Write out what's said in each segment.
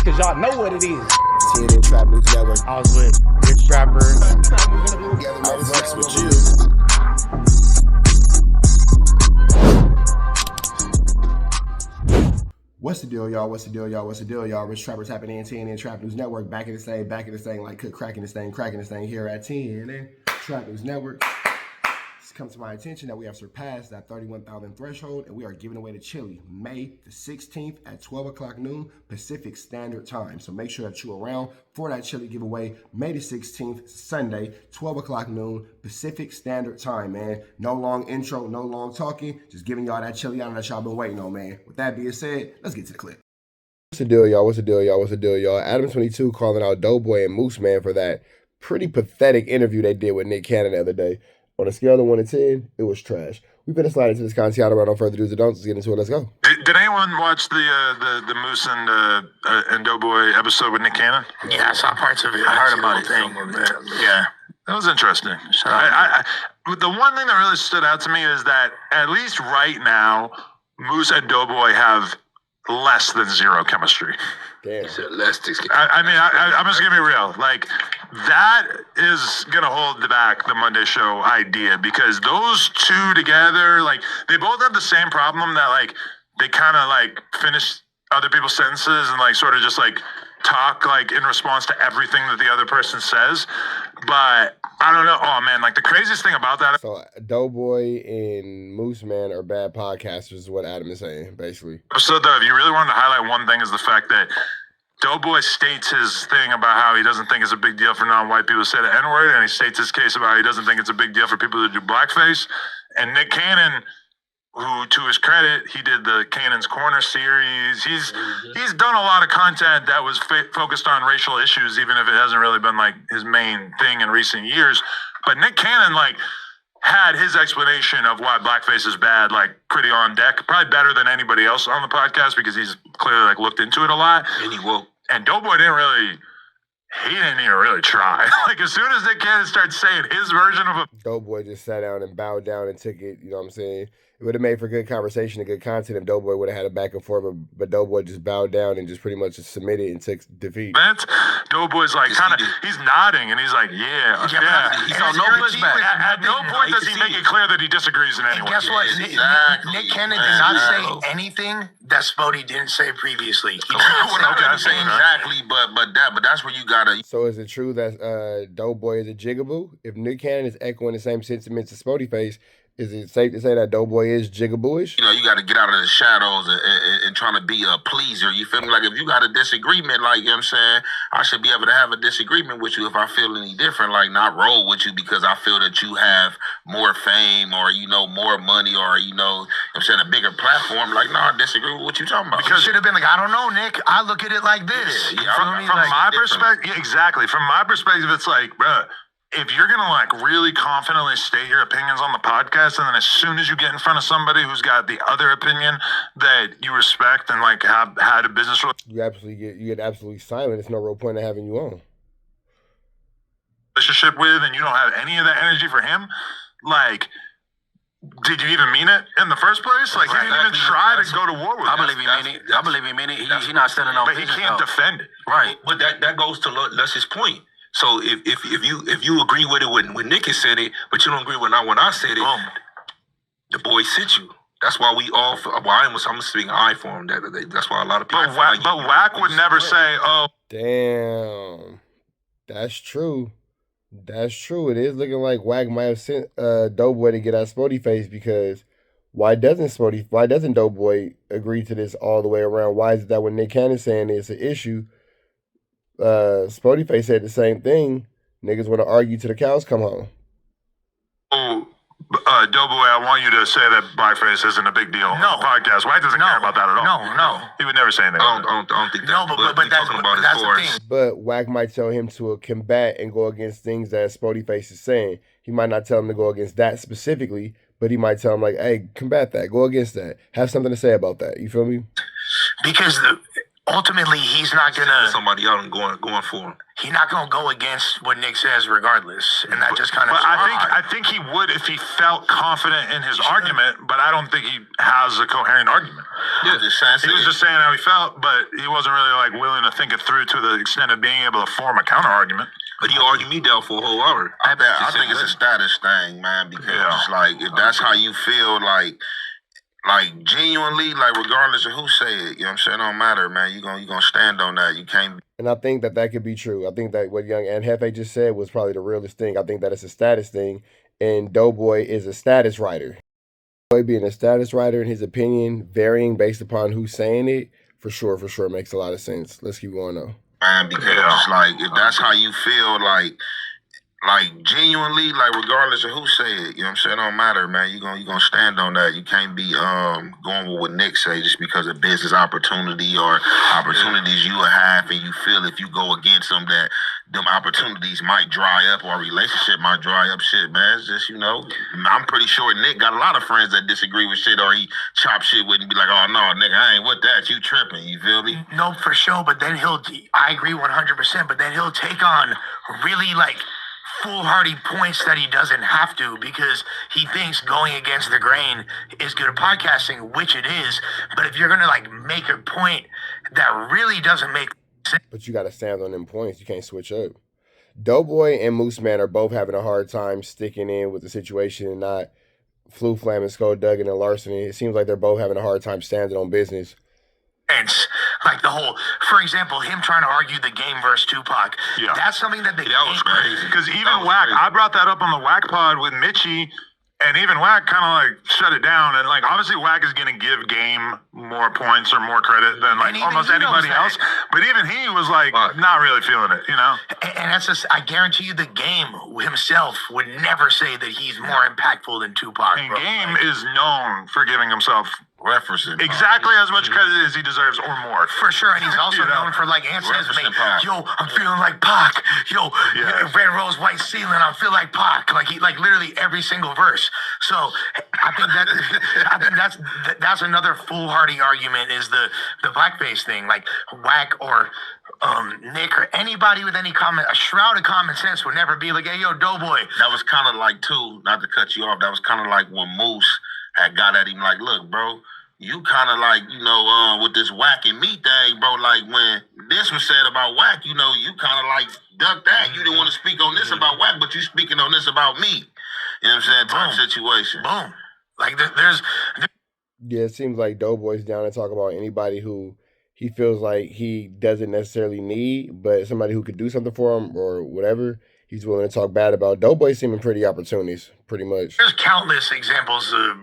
cause y'all know what it is. TNN Trap News Network. I was with Rich Trapper. Networx with you. What's the deal, y'all? What's the deal, y'all? What's the deal, y'all? Rich Trapper's happening in TNN Trap News Network. Back in this thing, like cook cracking this thing here at TNN Trap News Network. It's come to my attention that we have surpassed that 31,000 threshold, and we are giving away the chili May the 16th at 12 o'clock noon Pacific Standard Time. So make sure that you're around for that chili giveaway May the 16th, Sunday, 12 o'clock noon Pacific Standard Time, man. No long intro, no long talking, just giving y'all that chili out that y'all been waiting on, man. With that being said, let's get to the clip. What's the deal, y'all? What's the deal, y'all? What's the deal, y'all? ADAM22 calling out Doboy and Moose Man for that pretty pathetic interview they did with Nick Cannon the other day. On a scale of 1 to 10, it was trash. We better slide into this content. I don't know further do's or don'ts. Let's get into it. Let's go. Did anyone watch the Moose and Doboy episode with Nick Cannon? Yeah, I saw parts of it. I heard about it. Yeah, that was interesting. The one thing that really stood out to me is that at least right now, Moose and Doboy have less than zero chemistry. Damn. I'm just gonna be real. Like, that is gonna hold back the Monday show idea, because those two together, like, they both have the same problem that, like, they kind of like finish other people's sentences and like sort of just like talk like in response to everything that the other person says. But I don't know. Oh man, like the craziest thing about that. So Doughboy and Moose Man are bad podcasters, is what Adam is saying, basically. So though, if you really wanted to highlight one thing, is the fact that Doughboy states his thing about how he doesn't think it's a big deal for non-white people to say the N-word, and he states his case about how he doesn't think it's a big deal for people to do blackface. And Nick Cannon, who, to his credit, he did the Cannon's Corner series. He's done a lot of content that was focused on racial issues, even if it hasn't really been like his main thing in recent years. But Nick Cannon, like, had his explanation of why blackface is bad, like, pretty on deck, probably better than anybody else on the podcast, because he's clearly like looked into it a lot. And he will. And Doughboy didn't even really try. Like, as soon as Nick Cannon started saying his version of a... Doughboy just sat down and bowed down and took it, you know what I'm saying? It would have made for good conversation and good content if Doughboy would have had a back and forth, but Doughboy just bowed down and just pretty much just submitted and took defeat. Doughboy's like kind of, he's nodding and he's like, yeah. He's on no pushback. At no point does he make it clear that he disagrees in any way. Guess what? Nick Cannon did not say anything that Spody didn't say previously. Exactly, but that's where you gotta. So is it true that Doughboy is a jigaboo? If Nick Cannon is echoing the same sentiments as Spody Face, is it safe to say that Doughboy is jigabooish? You know, you got to get out of the shadows and trying to be a pleaser. You feel me? Like, if you got a disagreement, like, you know what I'm saying, I should be able to have a disagreement with you if I feel any different, like not roll with you because I feel that you have more fame or, you know, more money or, you know what I'm saying, a bigger platform. Like, no, I disagree with what you talking about. Because it should have been like, I don't know, Nick. I look at it like this. From my perspective, exactly. From my perspective, it's like, bruh, if you're going to like really confidently state your opinions on the podcast, and then as soon as you get in front of somebody who's got the other opinion that you respect and like have had a business you get absolutely silent. There's no real point in having you on. Relationship with, and you don't have any of that energy for him, like, did you even mean it in the first place? Like, he didn't even try to go to war with I believe he meant it. I believe he meant it. He's not standing on business. But he can't defend it. Right. But that goes to that's his point. So if you agree with it when Nick has said it, but you don't agree when I said it, the boy sent you. That's why we all. I'm speaking I for him. That's why a lot of people. But Wack would never say, "Oh, damn." That's true. That's true. It is looking like Wack might have sent Doughboy to get out Spody Face, because why doesn't Doughboy agree to this all the way around? Why is it that when Nick Cannon saying it's an issue, Spody Face said the same thing? Niggas want to argue till the cows come home. Doughboy, I want you to say that blackface isn't a big deal on the podcast. White doesn't care about that at all. No. He would never say anything. I don't think that. No, but that's the thing. But Wack might tell him to combat and go against things that Spody Face is saying. He might not tell him to go against that specifically, but he might tell him, like, hey, combat that. Go against that. Have something to say about that. You feel me? Because ultimately he's not gonna somebody out and going for him. He's not gonna go against what Nick says regardless, and that just kind of. But I think he would if he felt confident in his argument. But I don't think he has a coherent argument. Yeah, He was just saying how he felt, but he wasn't really like willing to think it through to the extent of being able to form a counter argument. But he argued me down for a whole hour. I think it's a status thing, man, because it's like if that's how you feel, like genuinely, like regardless of who say it, you know what I'm saying, it don't matter, man. You gonna stand on that. You can't. And I think that could be true. I think that what Young and Hefe just said was probably the realest thing. I think that it's a status thing, and Doughboy is a status writer. Doughboy being a status writer and his opinion varying based upon who's saying it, for sure makes a lot of sense. Let's keep going though. Man, because it's like if that's how you feel, like genuinely, like regardless of who say it, you know what I'm saying, it don't matter, man. You gonna stand on that. You can't be going with what Nick say just because of business opportunity or opportunities you will have, and you feel if you go against them that them opportunities might dry up or a relationship might dry up. Shit, man. It's just, you know, I'm pretty sure Nick got a lot of friends that disagree with shit, or he chop shit with and be like, oh no, nigga, I ain't with that. You tripping. You feel me? No, for sure. But then I agree 100%. But then he'll take on really like foolhardy points that he doesn't have to, because he thinks going against the grain is good at podcasting, which it is. But if you're gonna like make a point that really doesn't make sense, but you got to stand on them points. You can't switch up. Doughboy and Moose Man are both having a hard time sticking in with the situation and not Flu Flam and Skull Duggan and Larceny. It seems like they're both having a hard time standing on business. like the whole, for example, him trying to argue the game versus Tupac. Yeah. That's something that they That was crazy. Because even Wack, I brought that up on the Wack pod with Mitchie, and even Wack kind of like shut it down. And like obviously Wack is going to give Game more points or more credit than like almost anybody else. But even he was like not really feeling it, you know? And that's just, I guarantee you the Game himself would never say that he's more impactful than Tupac. And Game is known for giving himself referencing exactly as much credit as he deserves or more. For sure. And he's also known for, like Ant says, yo, I'm feeling like Pac. Yo, red rose, white ceiling, I feel like Pac. Like he, like literally every single verse. So I think that's another foolhardy argument is the blackface thing. Like Wack or Nick or anybody with any a shroud of common sense would never be like, hey, yo, Doughboy. That was kind of like, too, not to cut you off, that was kind of like when Moose had got at him like, look, bro, you kind of like, you know, with this Wack and me thing, bro, like when this was said about Wack, you know, you kind of like ducked that. You didn't want to speak on this about Wack, but you speaking on this about me. You know what I'm saying? Type situation. Boom. Like Yeah, it seems like Doughboy's down to talk about anybody who he feels like he doesn't necessarily need, but somebody who could do something for him or whatever, he's willing to talk bad about. Doughboy seeming pretty opportunist, pretty much. There's countless examples to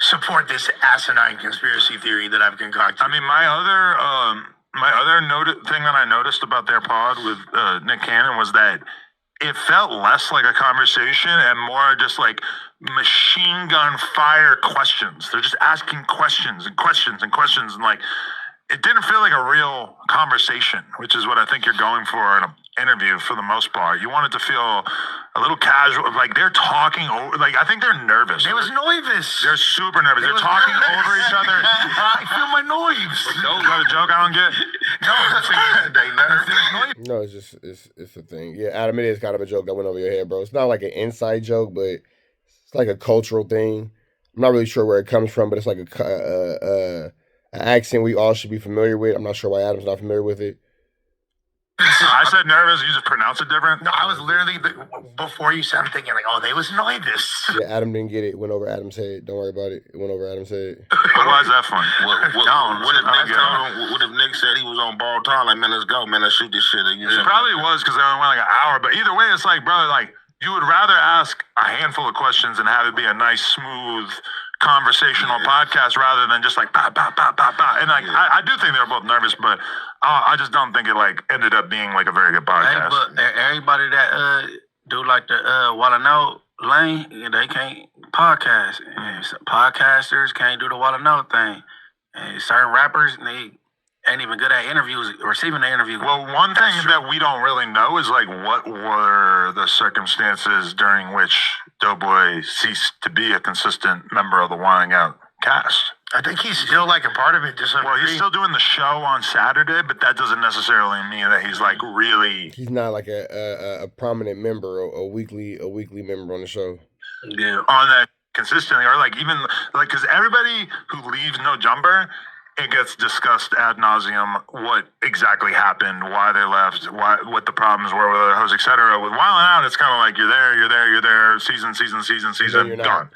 support this asinine conspiracy theory that I've concocted. I mean, my other thing that I noticed about their pod with Nick Cannon was that it felt less like a conversation and more just like machine gun fire questions. They're just asking questions and questions and questions, and like it didn't feel like a real conversation, which is what I think you're going for in an interview for the most part. You want it to feel a little casual, like they're talking over, like I think they're nervous. They was nervous. They're super nervous. They're talking over each other. I feel my noise. Is that a joke I don't get? No, it's just it's a thing. Yeah, Adam, it is kind of a joke that went over your head, bro. It's not like an inside joke, but it's like a cultural thing. I'm not really sure where it comes from, but it's like an accent we all should be familiar with. I'm not sure why Adam's not familiar with it. I said nervous. You just pronounce it different. No, I was literally before you said, I'm thinking like, oh, they was nervous. Yeah, Adam didn't get it. It went over Adam's head. Don't worry about it. It went over Adam's head. But why is that funny? What if Nick said he was on ball time? Like, man, let's go, man. Let's shoot this shit. It probably was because they only went like an hour. But either way, it's like, bro, like you would rather ask a handful of questions and have it be a nice, smooth conversational podcast rather than just like bah, bah, bah, bah, bah. And like I do think they were both nervous, but I just don't think it like ended up being like a very good podcast. Hey, but everybody that do like the Walla Know lane, they can't podcast. And podcasters can't do the Walla Know thing. And certain rappers, they ain't even good at interviews, receiving the interview. Well, one thing that we don't really know is like what were the circumstances during which Doughboy ceased to be a consistent member of the Wilding Out cast. I think he's still like a part of it. Well, he's still doing the show on Saturday, but that doesn't necessarily mean that he's like really. He's not like a prominent member, a weekly member on the show. Yeah. On that consistently, or like even like because everybody who leaves No Jumper, it gets discussed ad nauseum what exactly happened, why they left, what the problems were with other hosts, etc. With Wild 'N Out, it's kind of like you're there, season, done.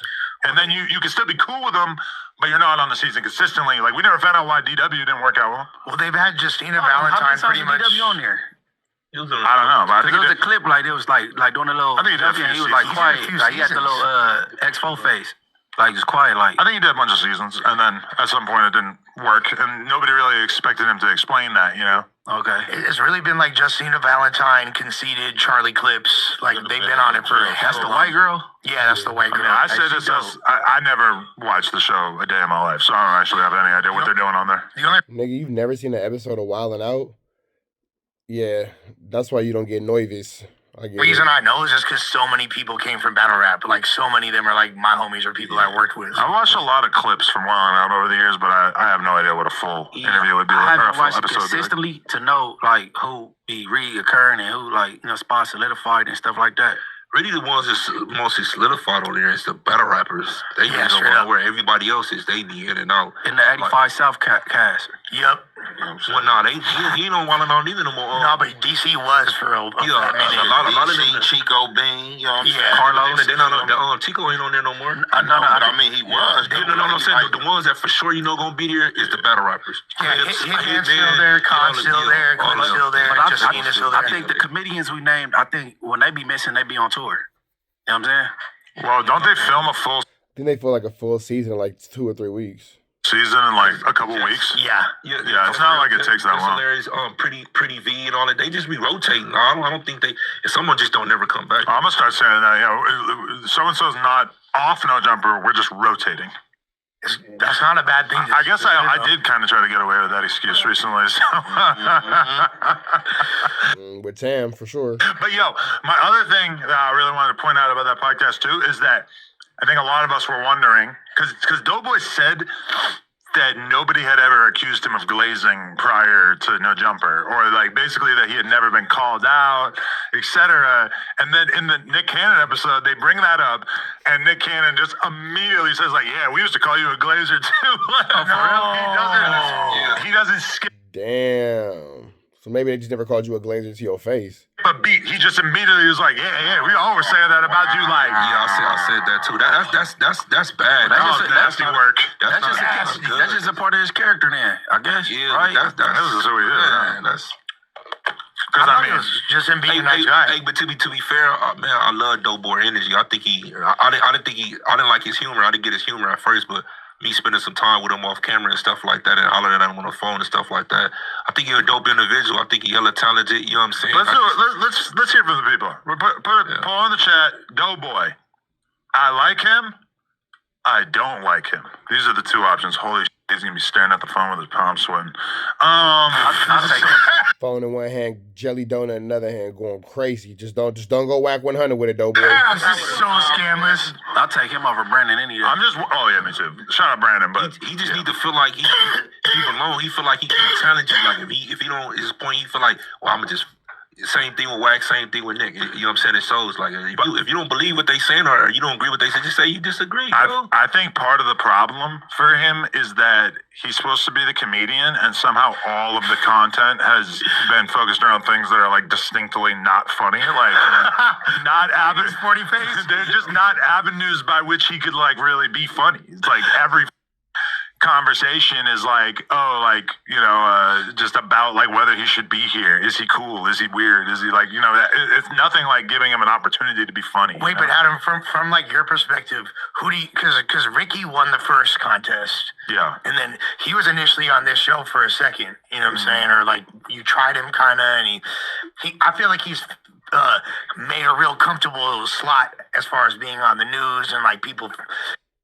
And then you can still be cool with them, but you're not on the season consistently. Like we never found out why DW didn't work out well. Well, they've had Justina Valentine pretty much. DW on there? I don't know, but I think it was a clip like it was like doing a little. I think he did a few and he was like seasons. quiet, like he had the little X4 face, like just quiet, like. I think he did a bunch of seasons, and then at some point it didn't work, and nobody really expected him to explain that, you know? Okay. It's really been like Justina Valentine, Conceited, Charlie Clips. Like they've been on it for. That's the white girl. Yeah, that's the white girl. I say this as I never watched the show a day in my life, so I don't actually have any idea what they're doing on there. Nigga, you've never seen an episode of Wild 'N Out? Yeah, that's why you don't get nervous. The reason I know is just because so many people came from battle rap. Like so many of them are like my homies or people I worked with. I watched a lot of clips from Wild 'N Out over the years, but I have no idea what a full interview would be like, or a full episode would be like. Consistently to know like who be reoccurring and who like spots solidified and stuff like that. Really, the ones that's mostly solidified on there is the battle rappers. They be where everybody else is. They be in and out. In the 85 South cast. Yep. Well, nah, he ain't on Wild 'N Out either no more. No, but DC was for a a lot of them. Chico Bean, you know what I'm saying? Carlos. Chico ain't on there no more. No, but I mean, he was. No, I'm saying the ones that for sure gonna be there is the battle rappers. Yeah, Hitman's still there, Con's still there, Quinn's still there, Justina's still there. I think the comedians we named, I think when they be missing, they be on tour. You know what I'm saying? Well, don't they film a full I think they feel like a full season in like 2 or 3 weeks. season in like a couple weeks? Yeah. Yeah, it's not like it takes that long. Hilarious, pretty V and all that. They just be rotating. I don't think they. If someone just don't never come back. I'm gonna start saying that. You know, so and so's not off No Jumper. We're just rotating. That's not a bad thing. I guess I did kind of try to get away with that excuse recently. So. With Tam, for sure. But yo, my other thing that I really wanted to point out about that podcast too is that I think a lot of us were wondering, because Doughboy said that nobody had ever accused him of glazing prior to No Jumper, or like basically that he had never been called out, etc. And then in the Nick Cannon episode, they bring that up, and Nick Cannon just immediately says like, "Yeah, we used to call you a glazer too." He doesn't skip. Damn. So maybe they just never called you a glazer to your face. But he just immediately was like, yeah, we always say that about you, like. Yeah, I said that too. That's bad. That's nasty work. That's just a part of his character, then. I guess. Yeah, right. That's who he is. Yeah, that's. Because I mean, it's just him being a nice guy. Hey, but to be fair, man, I love Doughboy energy. I think I didn't like his humor. I didn't get his humor at first, but me spending some time with him off camera and stuff like that, and hollering at him on the phone and stuff like that. I think he's a dope individual. I think he's hella talented. You know what I'm saying? Let's hear from the people. Pull on the chat. Doughboy. I like him. I don't like him. These are the two options. Holy shit, he's gonna be staring at the phone with his palms sweating. I'll take it. Phone in one hand, jelly donut in another hand, going crazy. Just don't go whack 100 with it, though, boy. This is so scandalous. I'll take him over Brandon any day. Oh yeah, me too. Shout out Brandon, but he just need to feel like he belong. He feel like he can challenge you. Like if he don't, at his point, he feel like, well, I'm just. Same thing with Wax, same thing with Nick. You know what I'm saying? It shows like if you don't believe what they saying or you don't agree with what they say, just say you disagree. I think part of the problem for him is that he's supposed to be the comedian, and somehow all of the content has been focused around things that are like distinctly not funny, like not sporty face. They're just not avenues by which he could like really be funny. It's like every conversation is like, just about like whether he should be here. Is he cool? Is he weird? Is he like, it's nothing like giving him an opportunity to be funny. Wait, but Adam, from like your perspective, who do you, because Ricky won the first contest. Yeah. And then he was initially on this show for a second, you know what I'm saying? Or like you tried him kind of, and he I feel like he's made a real comfortable slot as far as being on the news, and like people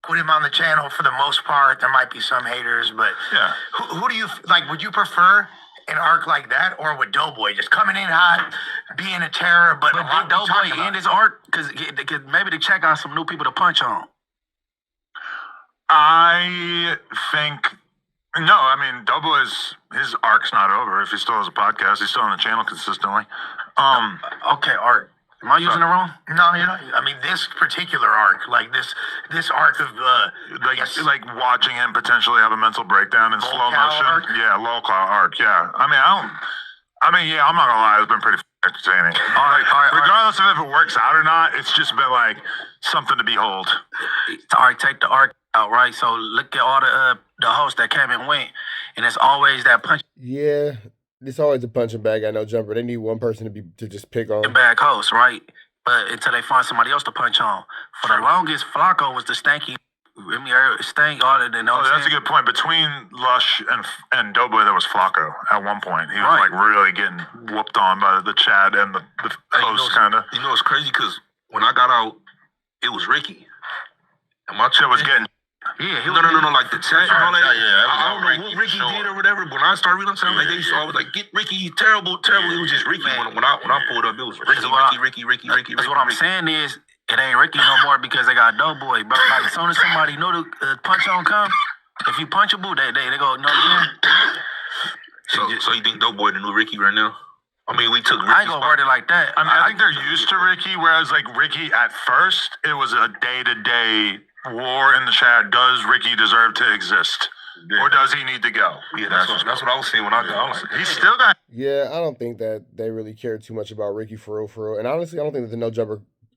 put him on the channel for the most part. There might be some haters, but yeah. Who do you like? Would you prefer an arc like that, or would Doughboy just coming in hot, being a terror? But did Doughboy end his arc? Because maybe to check out some new people to punch on. I think no. I mean, Doboy's his arc's not over. If he still has a podcast, he's still on the channel consistently. Okay, Art. Am I using it wrong? No, you're not. I mean, this particular arc, like this arc of like watching him potentially have a mental breakdown in slow motion. Arc? Yeah, low cloud arc. Yeah. I mean, yeah, I'm not gonna lie. It's been pretty entertaining. All right. Regardless of if it works out or not, it's just been like something to behold. All right, take the arc out, right? So look at all the hosts that came and went, and it's always that punch Yeah, it's always a punching bag at No Jumper. They need one person to just pick on. bag host, right? But until they find somebody else to punch on. For the longest, Flacco was the stanky. I mean, stank all of them. That's a good point. Between Lush and Doboy, there was Flacco at one point. He was like really getting whooped on by the Chad and the host, kind of. You know, it's crazy because when I got out, it was Ricky. And my shit was getting. Yeah, no, like the chat and all that. I don't know what Ricky sure. did or whatever. But when I started reading something, like they used to always like, get Ricky, he's terrible. It was just Ricky. When I pulled up, it was Ricky. That's what I'm saying is, it ain't Ricky no more because they got Doboy, bro. Like, as soon as somebody know the punch on come, if you punchable, they go, no, yeah. So you think Doboy the new Ricky right now? I mean, we took Ricky's I ain't gonna word it like that. I mean, I think they're used to Ricky, whereas like Ricky at first, it was a day-to-day war in the chat. Does Ricky deserve to exist? Yeah. Or does he need to go? Yeah, that's what I was saying when I got out. He's still got. Yeah, I don't think that they really care too much about Ricky for real. And honestly, I don't think that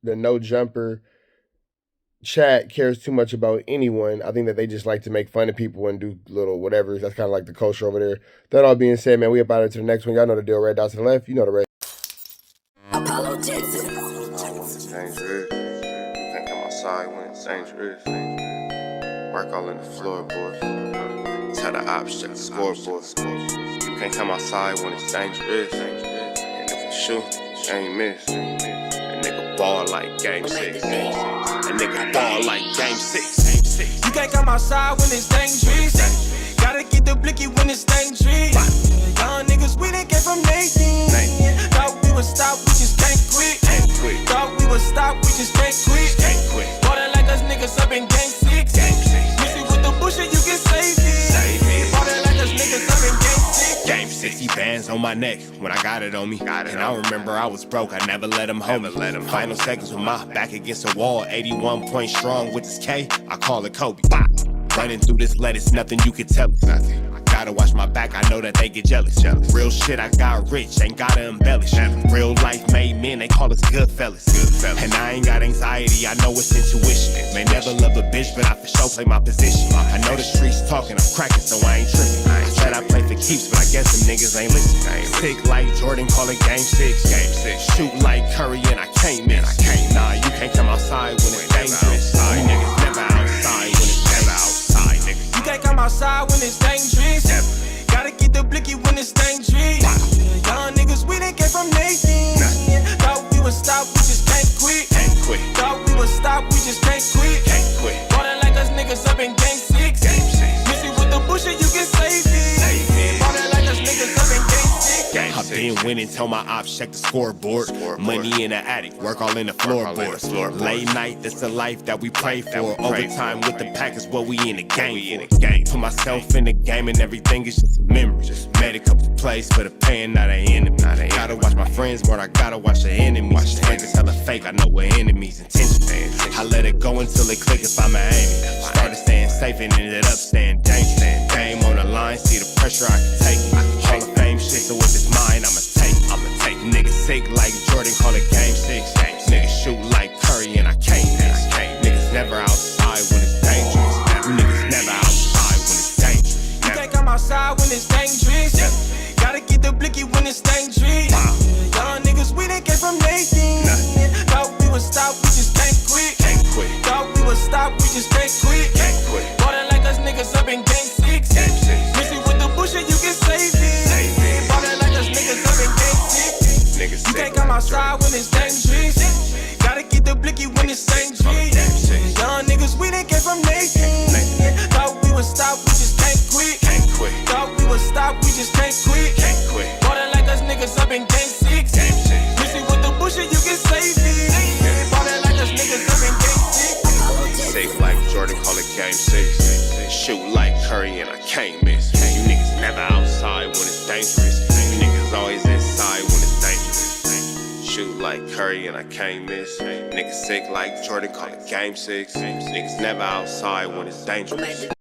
the No Jumper chat cares too much about anyone. I think that they just like to make fun of people and do little whatever. That's kind of like the culture over there. That all being said, man, we about it to the next one. Y'all know the deal. Red dot to the left. You know the red. Apollo Texas. Dangerous. Can't come outside when it's dangerous. Work all in the floorboard. Tell the ops check the scoreboard. You can't come outside when it's dangerous. And if you shoot, you ain't miss. A nigga ball like game 6. A nigga ball like game 6. You can't come outside when it's dangerous. Gotta get the blicky when it's dangerous. Young niggas, we done came from Nathan. Thought we would stop, we just can't quit. Thought we would stop, we just can't quit. Ballin' like us niggas up in game 6. Missy with the bullshit, you can save it. Ballin' like us niggas up in game 6. Game 60 bands on my neck when I got it on me. And I remember I was broke, I never let him hold me. Final seconds with my back against the wall. 81 point strong with this K, I call it Kobe. Running through this lettuce, nothing you can tell it. Gotta watch my back, I know that they get jealous. Real shit, I got rich, ain't gotta embellish. Real life made men, they call us good fellas. And I ain't got anxiety, I know it's intuition. May never love a bitch, but I for sure play my position. I know the streets talking, I'm cracking, so I ain't tripping. I said I play for keeps, but I guess them niggas ain't listening. Sick like Jordan, call it game 6. Shoot like Curry, and I can't miss. Nah, you can't come outside when it's dangerous. You niggas never outside when it's never outside, nigga. You can't come outside when it's dangerous. Gotta get the blicky when it's dangerous. Young niggas, we done came from Nathan. Thought we would stop, we just can't quit. Thought we would stop, we just can't quit. Ballin' like us niggas up in game 6. Missy with the bullshit, you can save it. Ballin' like us niggas up in game 6. I've been winning, tell my ops check the scoreboard. Money in the attic, work all in the floorboards. Late night, that's the life that we pray for. Overtime with the pack is what we in the game for. Put myself in the game and everything is just a memory. Made a couple plays for the pain, not an enemy. Gotta watch my friends more, I gotta watch the enemies. Fake is hella fake, I know we're enemies' intentions. I let it go until it click if I'm an aiming. Started staying safe and ended up staying dangerous. Game on the line, see the pressure I can take. Hall of Fame shit, so if it's mine, I'ma take. Niggas sick like Jordan, call it game 6. Niggas shoot like Curry and I can't miss. Niggas never outside when it's dangerous. Niggas never outside when it's dangerous. You can't come outside when it's dangerous. Gotta get the blicky when it's dangerous. Young niggas, we done came from Nathan. Thought we would stop, we just can't quit. Thought we would stop, we just can't quit. Ballin' like us niggas up in game 6. Missy with the bullshit, you can save it. Ballin' like us niggas up in game 6. You can't come outside when it's dangerous. Gotta get the blicky when it's dangerous. Young niggas, we done came from Nathan. Thought we would stop, we just can't quit. Thought we would stop, we just can't quit. Ballin' like us niggas up in game 6. Missy with the bullshit, you can save it. Ballin' like us niggas up in game 6. Safe like Jordan, call it game 6. Curry and I can't miss. You niggas never outside when it's dangerous. You niggas always inside when it's dangerous. Shoot like Curry and I can't miss. Niggas sick like Jordan, call it game 6. Niggas never outside when it's dangerous.